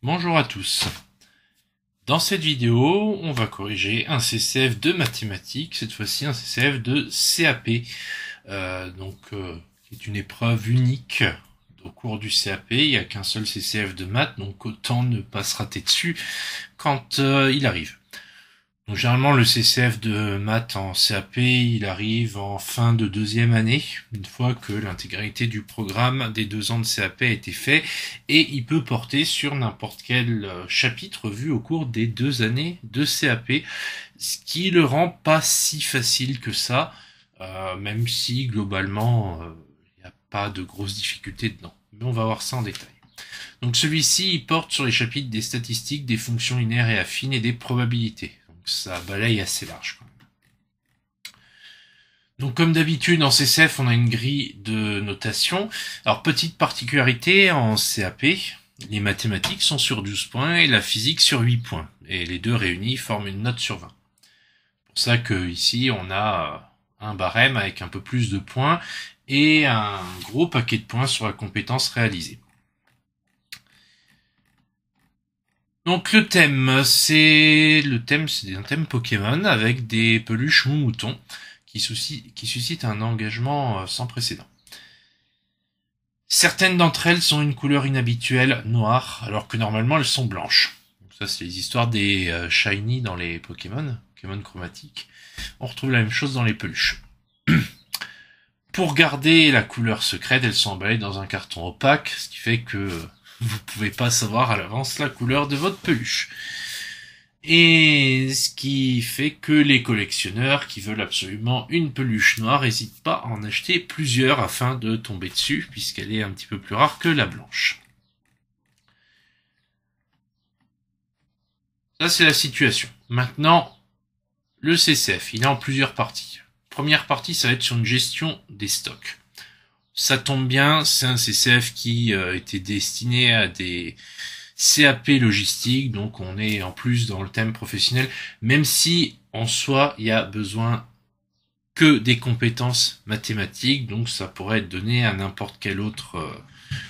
Bonjour à tous. Dans cette vidéo, on va corriger un CCF de mathématiques, cette fois-ci un CCF de CAP, qui est une épreuve unique au cours du CAP. Il n'y a qu'un seul CCF de maths, donc autant ne pas se rater dessus quand il arrive. Donc généralement le CCF de maths en CAP, il arrive en fin de deuxième année, une fois que l'intégralité du programme des 2 ans de CAP a été fait, et il peut porter sur n'importe quel chapitre vu au cours des 2 années de CAP, ce qui le rend pas si facile que ça, même si globalement il n'y a pas de grosses difficultés dedans. Mais on va voir ça en détail. Donc celui-ci, il porte sur les chapitres des statistiques, des fonctions linéaires et affines et des probabilités. Donc ça balaye assez large quand même. Donc comme d'habitude en CCF, on a une grille de notation. Alors petite particularité en CAP, les mathématiques sont sur 12 points et la physique sur 8 points. Et les deux réunis forment une note sur 20. C'est pour ça que ici on a un barème avec un peu plus de points et un gros paquet de points sur la compétence réalisée. Donc le thème, c'est un thème Pokémon avec des peluches moutons qui suscitent un engagement sans précédent. Certaines d'entre elles sont une couleur inhabituelle, noire, alors que normalement elles sont blanches. Donc ça, c'est les histoires des shiny dans les Pokémon chromatiques. On retrouve la même chose dans les peluches. Pour garder la couleur secrète, elles sont emballées dans un carton opaque, ce qui fait que vous pouvez pas savoir à l'avance la couleur de votre peluche. Et ce qui fait que les collectionneurs qui veulent absolument une peluche noire n'hésitent pas à en acheter plusieurs afin de tomber dessus, puisqu'elle est un petit peu plus rare que la blanche. Ça, c'est la situation. Maintenant, le CCF, il est en plusieurs parties. Première partie, ça va être sur une gestion des stocks. Ça tombe bien, c'est un CCF qui était destiné à des CAP logistique, donc on est en plus dans le thème professionnel, même si en soi il y a besoin que des compétences mathématiques, donc ça pourrait être donné à n'importe quelle autre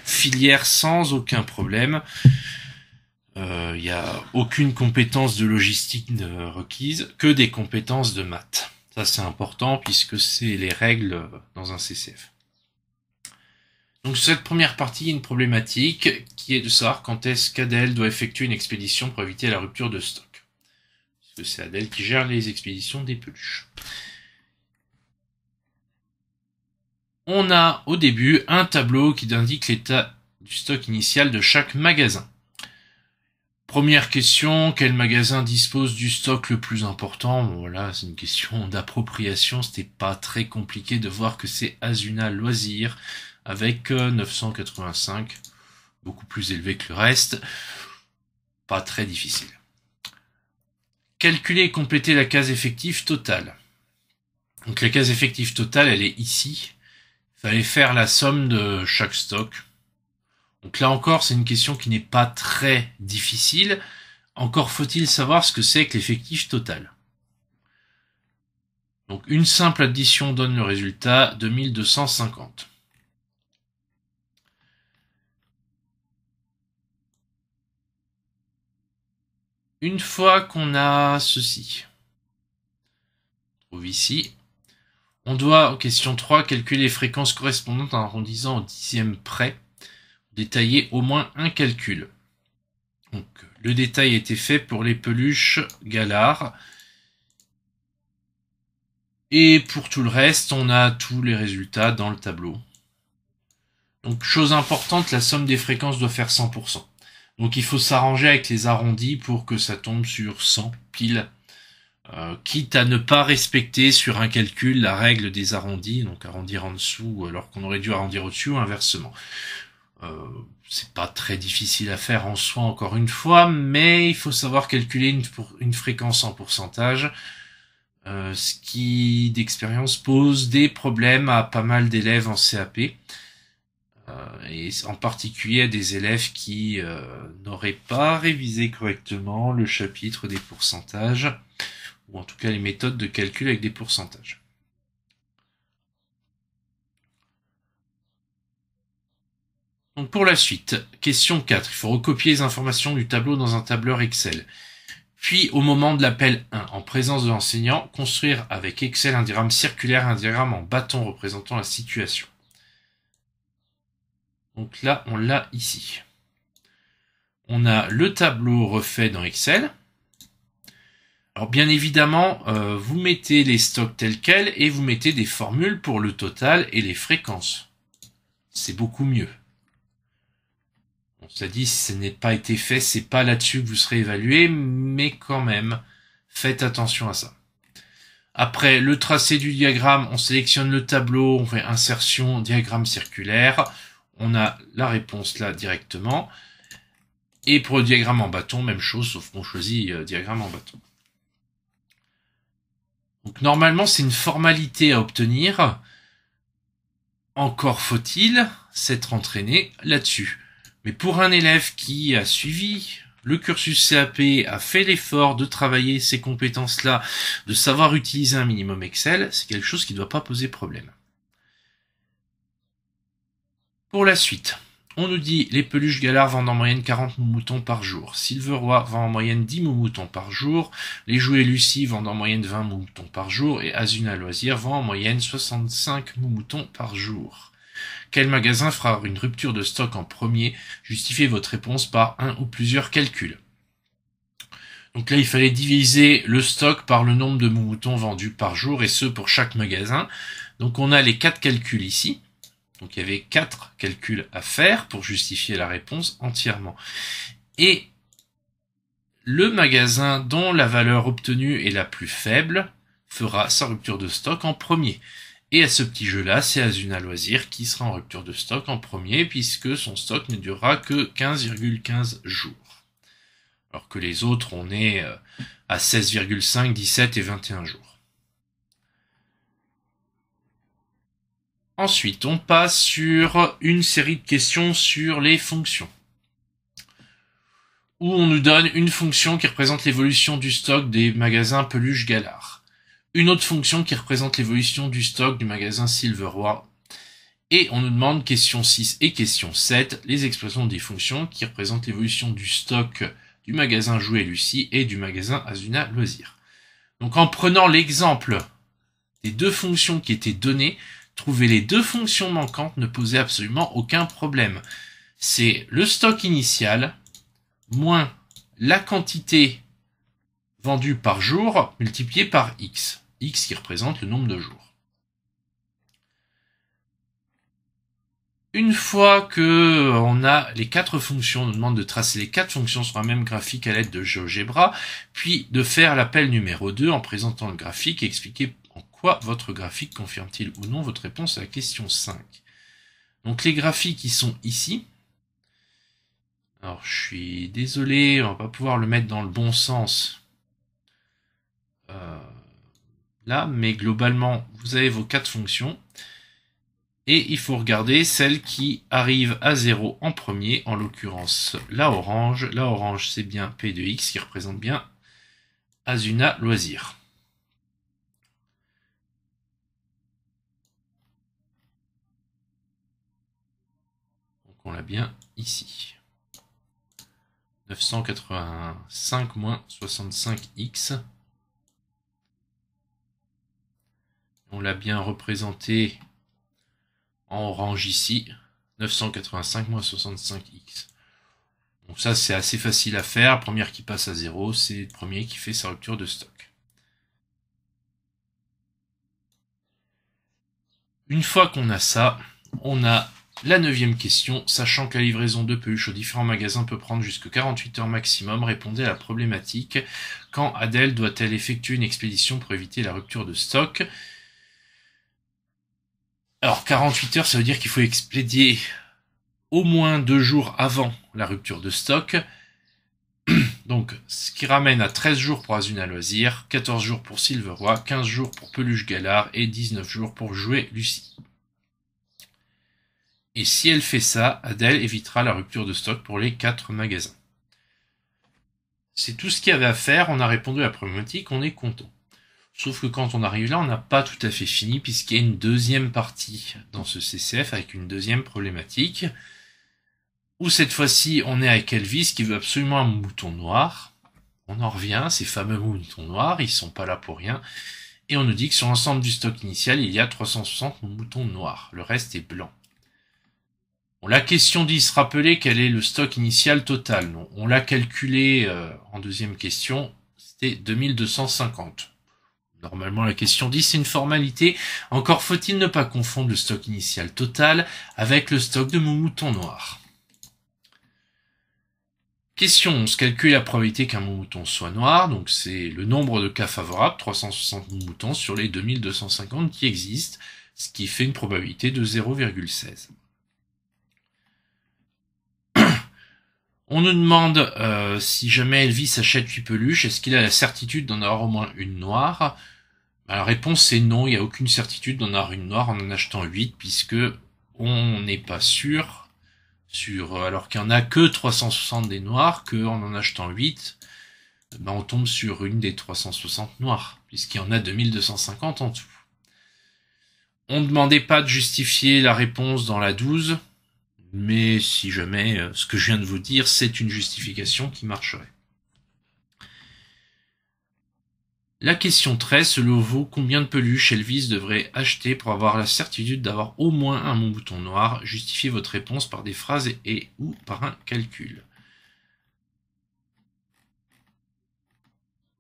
filière sans aucun problème. Il n'y a aucune compétence de logistique requise, que des compétences de maths. Ça c'est important puisque c'est les règles dans un CCF. Donc cette première partie, il y a une problématique qui est de savoir quand est-ce qu'Adèle doit effectuer une expédition pour éviter la rupture de stock. Parce que c'est Adèle qui gère les expéditions des peluches. On a au début un tableau qui indique l'état du stock initial de chaque magasin. Première question, quel magasin dispose du stock le plus important? Bon, voilà, c'est une question d'appropriation, c'était pas très compliqué de voir que c'est Asuna Loisirs, avec 985, beaucoup plus élevé que le reste, pas très difficile. Calculer et compléter la case effective totale. Donc la case effective totale, elle est ici. Il fallait faire la somme de chaque stock. Donc là encore, c'est une question qui n'est pas très difficile. Encore faut-il savoir ce que c'est que l'effectif total. Donc une simple addition donne le résultat 2250. Une fois qu'on a ceci, on trouve ici, on doit, en question 3, calculer les fréquences correspondantes en arrondissant au dixième près, détailler au moins un calcul. Donc, le détail a été fait pour les peluches Galar. Et pour tout le reste, on a tous les résultats dans le tableau. Donc, chose importante, la somme des fréquences doit faire 100%. Donc, il faut s'arranger avec les arrondis pour que ça tombe sur 100 pile. Quitte à ne pas respecter sur un calcul la règle des arrondis, donc arrondir en dessous alors qu'on aurait dû arrondir au-dessus ou inversement. C'est pas très difficile à faire en soi encore une fois, mais il faut savoir calculer une fréquence en pourcentage, ce qui d'expérience pose des problèmes à pas mal d'élèves en CAP, et en particulier à des élèves qui n'auraient pas révisé correctement le chapitre des pourcentages, ou en tout cas les méthodes de calcul avec des pourcentages. Donc pour la suite, question 4. Il faut recopier les informations du tableau dans un tableur Excel. Puis, au moment de l'appel 1, en présence de l'enseignant, construire avec Excel un diagramme circulaire, un diagramme en bâton représentant la situation. Donc là, on l'a ici. On a le tableau refait dans Excel. Alors bien évidemment, vous mettez les stocks tels quels et vous mettez des formules pour le total et les fréquences. C'est beaucoup mieux. On s'est dit, si ce n'est pas été fait, c'est pas là-dessus que vous serez évalué, mais quand même, faites attention à ça. Après le tracé du diagramme, on sélectionne le tableau, on fait insertion, diagramme circulaire. On a la réponse là directement. Et pour le diagramme en bâton, même chose, sauf qu'on choisit diagramme en bâton. Donc normalement, c'est une formalité à obtenir. Encore faut-il s'être entraîné là-dessus. Mais pour un élève qui a suivi le cursus CAP, a fait l'effort de travailler ces compétences-là, de savoir utiliser un minimum Excel, c'est quelque chose qui ne doit pas poser problème. Pour la suite, on nous dit les peluches Galard vendent en moyenne 40 moutons par jour. Silveroy vend en moyenne 10 moutons par jour. Les jouets Lucie vendent en moyenne 20 moutons par jour. Et Azuna Loisirs vend en moyenne 65 moutons par jour. Quel magasin fera une rupture de stock en premier? Justifiez votre réponse par un ou plusieurs calculs. Donc là, il fallait diviser le stock par le nombre de moutons vendus par jour, et ce pour chaque magasin. Donc on a les 4 calculs ici. Donc il y avait 4 calculs à faire pour justifier la réponse entièrement. Et le magasin dont la valeur obtenue est la plus faible fera sa rupture de stock en premier. Et à ce petit jeu-là, c'est Azuna Loisirs qui sera en rupture de stock en premier, puisque son stock ne durera que 15,15 jours. Alors que les autres, on est à 16,5, 17 et 21 jours. Ensuite, on passe sur une série de questions sur les fonctions, où on nous donne une fonction qui représente l'évolution du stock des magasins Peluche Galard. Une autre fonction qui représente l'évolution du stock du magasin Silveroy. Et on nous demande question 6 et question 7, les expressions des fonctions qui représentent l'évolution du stock du magasin Jouets Lucie et du magasin Azuna Loisirs. Donc en prenant l'exemple des 2 fonctions qui étaient données, trouver les 2 fonctions manquantes ne posait absolument aucun problème. C'est le stock initial moins la quantité vendue par jour multiplié par x. X qui représente le nombre de jours. Une fois que on a les 4 fonctions, on nous demande de tracer les 4 fonctions sur un même graphique à l'aide de GeoGebra, puis de faire l'appel numéro 2 en présentant le graphique et expliquer en quoi votre graphique confirme-t-il ou non votre réponse à la question 5. Donc les graphiques, ils sont ici. Alors je suis désolé, on va pas pouvoir le mettre dans le bon sens. Là, mais globalement, vous avez vos 4 fonctions. Et il faut regarder celle qui arrive à 0 en premier, en l'occurrence la orange. La orange, c'est bien P de X qui représente bien Azuna Loisirs. Donc on l'a bien ici. 985 moins 65X. On l'a bien représenté en orange ici, 985 moins 65x. Donc ça, c'est assez facile à faire. La première qui passe à 0, c'est le premier qui fait sa rupture de stock. Une fois qu'on a ça, on a la 9e question. Sachant que la livraison de peluches aux différents magasins peut prendre jusqu'à 48 heures maximum, répondez à la problématique. Quand Adèle doit-elle effectuer une expédition pour éviter la rupture de stock? Alors 48 heures, ça veut dire qu'il faut expédier au moins 2 jours avant la rupture de stock. Donc ce qui ramène à 13 jours pour Azuna Loisirs, 14 jours pour Silveroy, 15 jours pour Peluche Galard et 19 jours pour Jouets Lucie. Et si elle fait ça, Adèle évitera la rupture de stock pour les 4 magasins. C'est tout ce qu'il y avait à faire, on a répondu à la problématique, on est content. Sauf que quand on arrive là, on n'a pas tout à fait fini, puisqu'il y a une deuxième partie dans ce CCF avec une deuxième problématique. Ou cette fois-ci, on est avec Elvis qui veut absolument un mouton noir. On en revient, ces fameux moutons noirs, ils sont pas là pour rien. Et on nous dit que sur l'ensemble du stock initial, il y a 360 moutons noirs. Le reste est blanc. Bon, la question dit se rappeler quel est le stock initial total. On l'a calculé en deuxième question, c'était 2250. Normalement, la question 10, c'est une formalité. Encore faut-il ne pas confondre le stock initial total avec le stock de moutons noirs. Question 11. Calcule la probabilité qu'un mouton soit noir. Donc, c'est le nombre de cas favorables, 360 moutons sur les 2250 qui existent, ce qui fait une probabilité de 0,16. On nous demande si jamais Elvis achète 8 peluches, est-ce qu'il a la certitude d'en avoir au moins une noire? La réponse est non, il n'y a aucune certitude d'en avoir une noire en achetant 8, puisque on n'est pas sûr, alors qu'il n'y en a que 360 des noirs, qu'en achetant 8, on tombe sur une des 360 noires, puisqu'il y en a 2250 en tout. On ne demandait pas de justifier la réponse dans la 12, mais si jamais ce que je viens de vous dire, c'est une justification qui marcherait. La question 13, selon vous, combien de peluches Elvis devrait acheter pour avoir la certitude d'avoir au moins un mouton noir? Justifiez votre réponse par des phrases et ou par un calcul.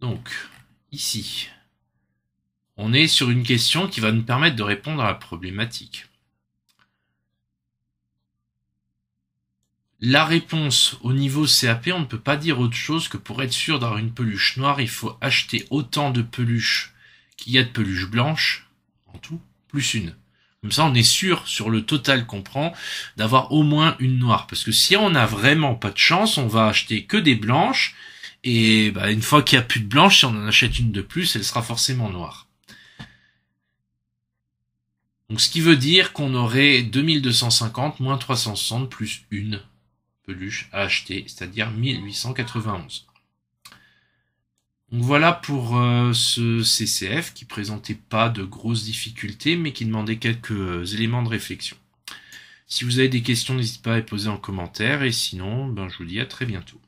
Donc, ici, on est sur une question qui va nous permettre de répondre à la problématique. La réponse au niveau CAP, on ne peut pas dire autre chose que pour être sûr d'avoir une peluche noire, il faut acheter autant de peluches qu'il y a de peluches blanches, en tout, plus une. Comme ça, on est sûr, sur le total qu'on prend, d'avoir au moins une noire. Parce que si on n'a vraiment pas de chance, on va acheter que des blanches, et une fois qu'il n'y a plus de blanches, si on en achète une de plus, elle sera forcément noire. Donc ce qui veut dire qu'on aurait 2250 moins 360 plus une peluche à acheter, c'est-à-dire 1891. Donc voilà pour ce CCF qui présentait pas de grosses difficultés, mais qui demandait quelques éléments de réflexion. Si vous avez des questions, n'hésitez pas à les poser en commentaire, et sinon, je vous dis à très bientôt.